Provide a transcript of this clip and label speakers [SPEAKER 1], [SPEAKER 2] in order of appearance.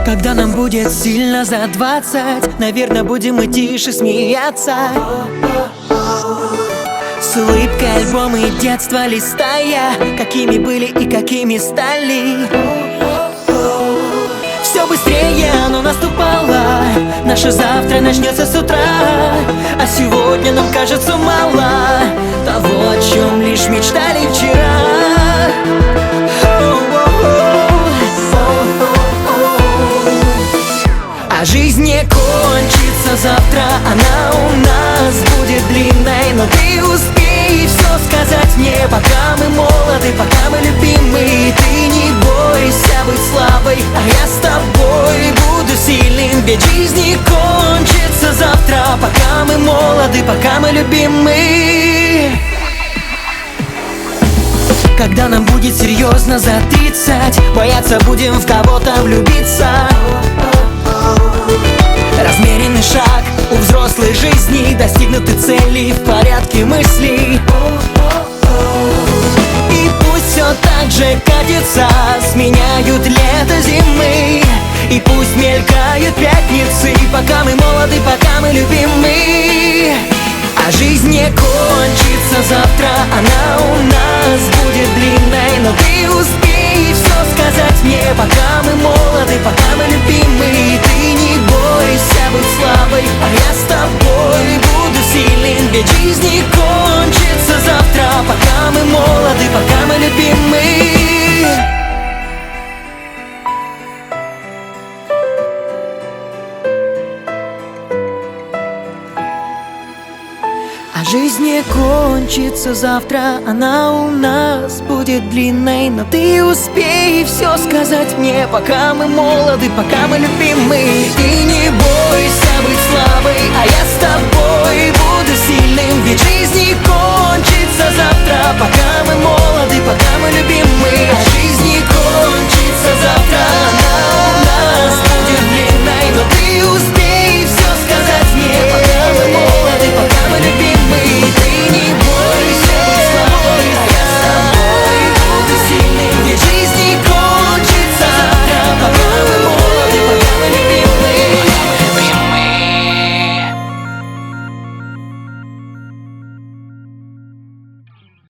[SPEAKER 1] Когда нам будет сильно за 20, наверное, будем мы тише смеяться. С улыбкой альбомы детства листая, какими были и какими стали. Все быстрее оно наступало, наше завтра начнется с утра. А сегодня нам кажется мало того, о чем лишь мечтали вчера. А жизнь не кончится завтра, она у нас будет длинной. Но ты успей все сказать мне, пока мы молоды, пока мы любимы. Ты не бойся быть слабой, а я с тобой буду сильным. Ведь жизнь не кончится завтра, пока мы молоды, пока мы любимы. Когда нам будет серьезно за 30, бояться будем в кого-то влюбиться. Размеренный шаг у взрослой жизни, достигнуты цели в порядке мыслей. И пусть все так же катится, сменяют лето зимы. И пусть мелькают пятницы, пока мы молоды, пока мы любимы. А жизнь не кончится завтра, она у нас будет длинной. Но ты успей все сказать мне, пока мы молоды, пока мы любимы. Ты не бойся быть слабой, а я с тобой буду сильным. Ведь жизнь не кончится завтра, пока мы молоды, пока мы любимы. А жизнь не кончится завтра, она у нас будет длинной. Но ты успей все сказать мне, пока мы молоды, пока мы любимы. Ты не бойся быть слабой, а я с тобой буду сильным. Ведь